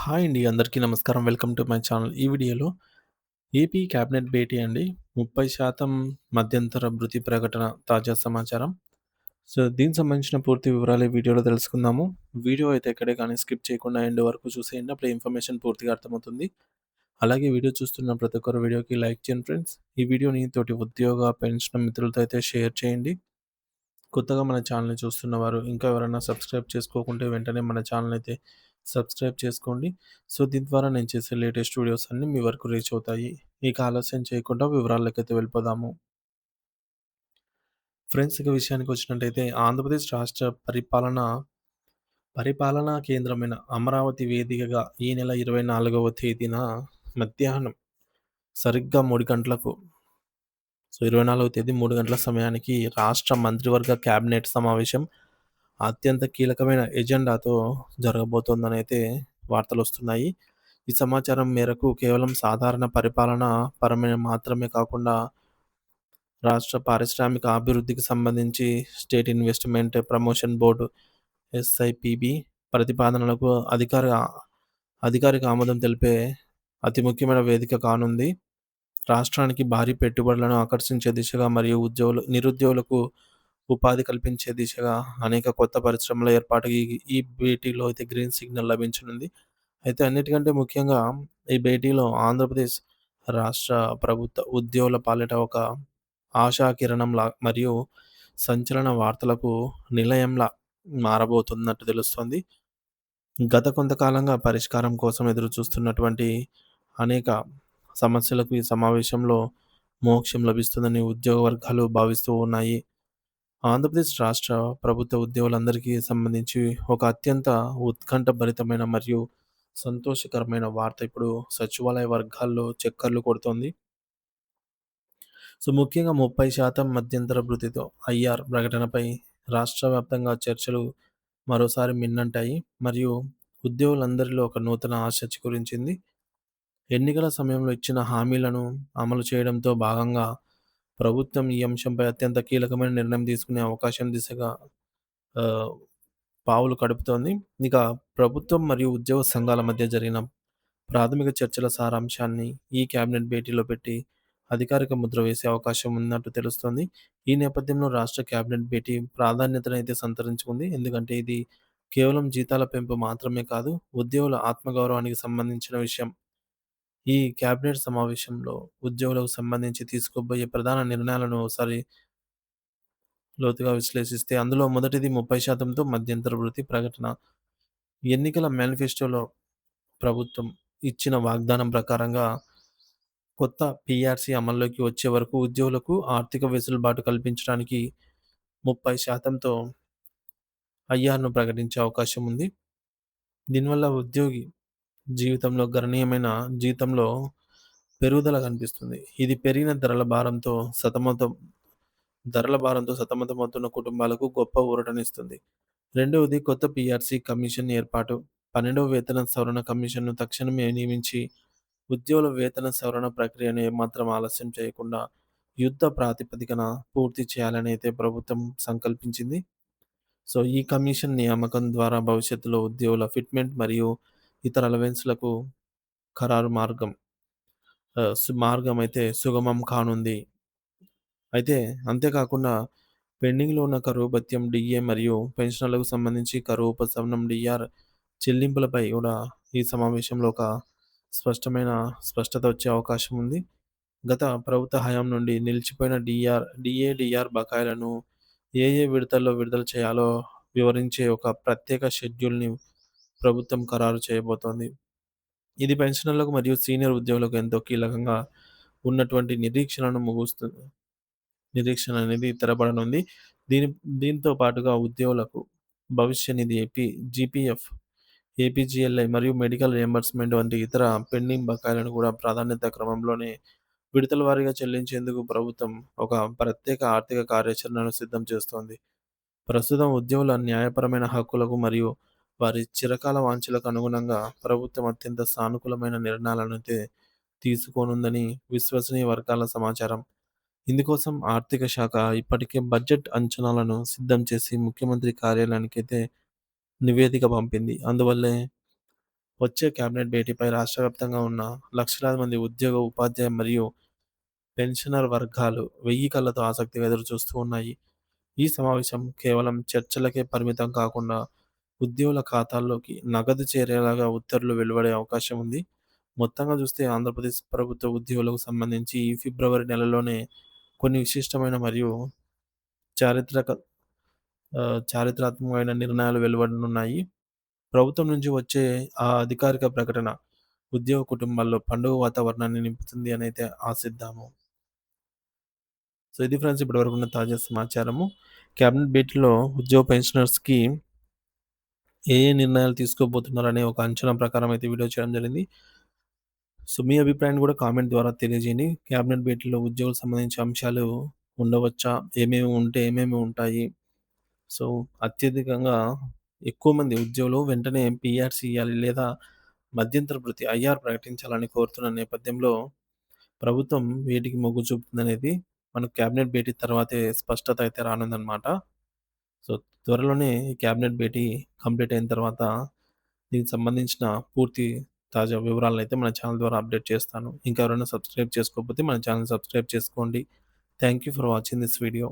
Hi అండి. అందరికీ నమస్కారం. Welcome to my channel. ఈ వీడియోలో ఏపీ క్యాబినెట్ భేటీ అండి. 30% మధ్యంతర భృతి ప్రకటన తాజా సమాచారం. సో, దీనికి సంబంధించిన పూర్తి వివరాలు ఈ వీడియోలో తెలుసుకుందాము. వీడియో అయితే ఎక్కడే కానీ స్కిప్ చేయకుండా ఎండ్ వరకు చూసేయండి. అప్పుడు ఇన్ఫర్మేషన్ పూర్తిగా అర్థమవుతుంది. అలాగే వీడియో చూస్తున్న ప్రతి ఒక్కరు వీడియోకి లైక్ చేయండి ఫ్రెండ్స్. ఈ వీడియోని తోటి ఉద్యోగ, పెన్షన్ మిత్రులతో అయితే షేర్ చేయండి. కొత్తగా మన ఛానల్‌ని చూస్తున్నవారు ఇంకా ఎవరైనా సబ్స్క్రైబ్ చేసుకోకుంటే వెంటనే మన ఛానల్‌ని అయితే సబ్స్క్రైబ్ చేసుకోండి. సో, దీని ద్వారా నేను చేసే లేటెస్ట్ వీడియోస్ అన్నీ మీ వరకు రీచ్ అవుతాయి. ఇక ఆలస్యం చేయకుండా వివరాల్లోకైతే వెళ్ళిపోదాము. ఫ్రెండ్స్, ఇక విషయానికి వచ్చినట్టయితే ఆంధ్రప్రదేశ్ రాష్ట్ర పరిపాలనా కేంద్రమైన అమరావతి వేదికగా ఈ నెల 24వ తేదీన మధ్యాహ్నం సరిగ్గా 3 గంటలకు 24వ తేదీ 3 గంటల సమయానికి రాష్ట్ర మంత్రివర్గ కేబినెట్ సమావేశం అత్యంత కీలకమైన ఎజెండాతో జరగబోతోందనైతే వార్తలొస్తున్నాయి. ఈ సమాచారం మేరకు కేవలం సాధారణ పరిపాలన పరమైన మాత్రమే కాకుండా రాష్ట్ర పారిశ్రామిక అభివృద్ధికి సంబంధించి state investment promotion board SIPB ప్రతిపాదనలకు అధికారిక ఆమోదం తెలిపే అతి ముఖ్యమైన వేదిక కానుంది. రాష్ట్రానికి భారీ పెట్టుబడులను ఆకర్షించే దిశగా మరియు నిరుద్యోగులకు ఉపాధి కల్పించే దిశగా అనేక కొత్త పరిశ్రమల ఏర్పాటుకి ఈ భేటీలో అయితే గ్రీన్ సిగ్నల్ లభించనుంది. అయితే అన్నిటికంటే ముఖ్యంగా ఈ భేటీలో ఆంధ్రప్రదేశ్ రాష్ట్ర ప్రభుత్వ ఉద్యోగుల పాలిట ఒక ఆశాకిరణంలా మరియు సంచలన వార్తలకు నిలయంలా మారబోతున్నట్టు తెలుస్తోంది. గత కొంతకాలంగా పరిష్కారం కోసం ఎదురుచూస్తున్నటువంటి అనేక సమస్యలకు ఈ సమావేశంలో మోక్షం లభిస్తుందని ఉద్యోగ వర్గాలు భావిస్తూ ఉన్నాయి. ఆంధ్రప్రదేశ్ రాష్ట్ర ప్రభుత్వ ఉద్యోగులందరికీ సంబంధించి ఒక అత్యంత ఉత్కంఠభరితమైన మరియు సంతోషకరమైన వార్త ఇప్పుడు సచివాలయ వర్గాల్లో చక్కర్లు కొడుతోంది. సో, ముఖ్యంగా 30% మధ్యంతర భృతితో ఐఆర్ ప్రకటనపై రాష్ట్ర వ్యాప్తంగా చర్చలు మరోసారి మిన్నంటాయి మరియు ఉద్యోగులందరిలో ఒక నూతన ఆశ చిగురించింది. ఎన్నికల సమయంలో ఇచ్చిన హామీలను అమలు చేయడంతో భాగంగా ప్రభుత్వం ఈ అంశంపై అత్యంత కీలకమైన నిర్ణయం తీసుకునే అవకాశం దిశగా ఆహ్, పావులు కడుపుతోంది. ఇక ప్రభుత్వం మరియు ఉద్యోగ సంఘాల మధ్య జరిగిన ప్రాథమిక చర్చల సారాంశాన్ని ఈ కేబినెట్ భేటీలో పెట్టి అధికారిక ముద్ర వేసే అవకాశం ఉన్నట్టు తెలుస్తోంది. ఈ నేపథ్యంలో రాష్ట్ర కేబినెట్ భేటీ ప్రాధాన్యతనైతే సంతరించుకుంది. ఎందుకంటే ఇది కేవలం జీతాల పెంపు మాత్రమే కాదు, ఉద్యోగుల ఆత్మగౌరవానికి సంబంధించిన విషయం. ఈ కేబినెట్ సమావేశంలో ఉద్యోగులకు సంబంధించి తీసుకోబోయే ప్రధాన నిర్ణయాలను ఒకసారి లోతుగా విశ్లేషిస్తే అందులో మొదటిది 30%తో మధ్యంతర వృత్తి ప్రకటన. ఎన్నికల మేనిఫెస్టోలో ప్రభుత్వం ఇచ్చిన వాగ్దానం ప్రకారంగా కొత్త పీఆర్సీ అమల్లోకి వచ్చే వరకు ఉద్యోగులకు ఆర్థిక వెసులుబాటు కల్పించడానికి 30%తో ఐఆర్‌ను ప్రకటించే అవకాశం ఉంది. దీనివల్ల ఉద్యోగి జీవితంలో గణనీయమైన జీతంలో పెరుగుదల కనిపిస్తుంది. ఇది పెరిగిన ధరల భారంతో సతమతమవుతున్న కుటుంబాలకు గొప్ప ఊరటనిస్తుంది. రెండవది కొత్త పీఆర్సీ కమిషన్ ఏర్పాటు. 12వ వేతన సవరణ కమిషన్‌ను తక్షణమే నియమించి ఉద్యోగుల వేతన సవరణ ప్రక్రియను ఏమాత్రం ఆలస్యం చేయకుండా యుద్ధ ప్రాతిపదికన పూర్తి చేయాలని అయితే ప్రభుత్వం సంకల్పించింది. సో, ఈ కమిషన్ నియామకం ద్వారా భవిష్యత్తులో ఉద్యోగుల ఫిట్‌మెంట్ మరియు ఇతర అలవెన్స్‌లకు ఖరారు మార్గం అయితే సుగమం కానుంది. అయితే అంతేకాకుండా పెండింగ్‌లో ఉన్న కరువు భత్యం, డీఏ మరియు పెన్షనర్లకు సంబంధించి కరువు ఉపశమనం, డీఆర్ చెల్లింపులపై కూడా ఈ సమావేశంలో ఒక స్పష్టమైన స్పష్టత వచ్చే అవకాశం ఉంది. గత ప్రభుత్వ హయాం నుండి నిలిచిపోయిన డీఏ, డీఆర్ బకాయిలను ఏ ఏ విడతల్లో విడుదల చేయాలో వివరించే ఒక ప్రత్యేక షెడ్యూల్‌ని ప్రభుత్వం ఖరారు చేయబోతోంది. ఇది పెన్షనర్లకు మరియు సీనియర్ ఉద్యోగులకు ఎంతో కీలకంగా ఉన్నటువంటి నిరీక్షణ అనేది తెరపడనుంది. దీని దీంతో పాటుగా ఉద్యోగులకు భవిష్య నిధి జీపీఎఫ్, ఏపీజీఎల్ఐ మరియు మెడికల్ రియంబర్స్‌మెంట్ వంటి ఇతర పెండింగ్ బకాయిలను కూడా ప్రాధాన్యత క్రమంలోనే విడతల వారీగా చెల్లించేందుకు ప్రభుత్వం ఒక ప్రత్యేక ఆర్థిక కార్యాచరణను సిద్ధం చేస్తోంది. ప్రస్తుతం ఉద్యోగుల న్యాయపరమైన హక్కులకు మరియు వారి చిరకాల వాంఛలకు అనుగుణంగా ప్రభుత్వం అత్యంత సానుకూలమైన నిర్ణయాలనైతే తీసుకోనుందని విశ్వసనీయ వర్గాల సమాచారం. ఇందుకోసం ఆర్థిక శాఖ ఇప్పటికే బడ్జెట్ అంచనాలను సిద్ధం చేసి ముఖ్యమంత్రి కార్యాలయానికైతే నివేదిక పంపింది. అందువల్లే వచ్చే కేబినెట్ భేటీపై రాష్ట్ర వ్యాప్తంగా ఉన్న లక్షలాది మంది ఉద్యోగ, ఉపాధ్యాయ మరియు పెన్షనర్ వర్గాలు వెయ్యి కళ్ళతో ఆసక్తిగా ఎదురుచూస్తూ ఉన్నాయి. ఈ సమావేశం కేవలం చర్చలకే పరిమితం కాకుండా ఉద్యోగుల ఖాతాల్లోకి నగదు చేరేలాగా ఉత్తర్వులు వెలువడే అవకాశం ఉంది. మొత్తంగా చూస్తే ఆంధ్రప్రదేశ్ ప్రభుత్వ ఉద్యోగులకు సంబంధించి ఈ ఫిబ్రవరి నెలలోనే కొన్ని విశిష్టమైన మరియు చారిత్రక చారిత్రాత్మకమైన నిర్ణయాలు వెలువడనున్నాయి. ప్రభుత్వం నుంచి వచ్చే ఆ అధికారిక ప్రకటన ఉద్యోగ కుటుంబాల్లో పండుగ వాతావరణాన్ని నింపుతుంది అనైతే ఆశిద్దాము. సో, ఇది ఫ్రెండ్స్ ఇప్పటివరకు ఉన్న తాజా సమాచారము. క్యాబినెట్ భేటీలో ఉద్యోగ పెన్షనర్స్‌కి ఏ నిర్ణయాలు తీసుకోబోతున్నారనే ఒక అంచనా ప్రకారం అయితే వీడియో చేయడం జరిగింది. సో, మీ అభిప్రాయాన్ని కూడా కామెంట్ ద్వారా తెలియజేయండి. క్యాబినెట్ భేటీలో ఉద్యోగులకు సంబంధించిన అంశాలు ఉండవచ్చా? ఏమేమి ఉంటే ఏమేమి ఉంటాయి? సో, అత్యధికంగా ఎక్కువ మంది ఉద్యోగులు వెంటనే పీఆర్సీ ఇయ్యాలి లేదా మధ్యంతర భృతి ఐఆర్ ప్రకటించాలని కోరుతున్న నేపథ్యంలో ప్రభుత్వం వేటికి మొగ్గు చూపుతుందనేది మనకు క్యాబినెట్ భేటీ తర్వాతే స్పష్టత అయితే రానుందనమాట. సో, త్వరలోనే ఈ క్యాబినెట్ భేటీ కంప్లీట్ అయిన తర్వాత దీనికి సంబంధించిన పూర్తి తాజా వివరాలనైతే మన ఛానల్ ద్వారా అప్డేట్ చేస్తాను. ఇంకా ఎవరైనా సబ్స్క్రైబ్ చేసుకోకపోతే మన ఛానల్ సబ్స్క్రైబ్ చేసుకోండి. Thank you for watching this video.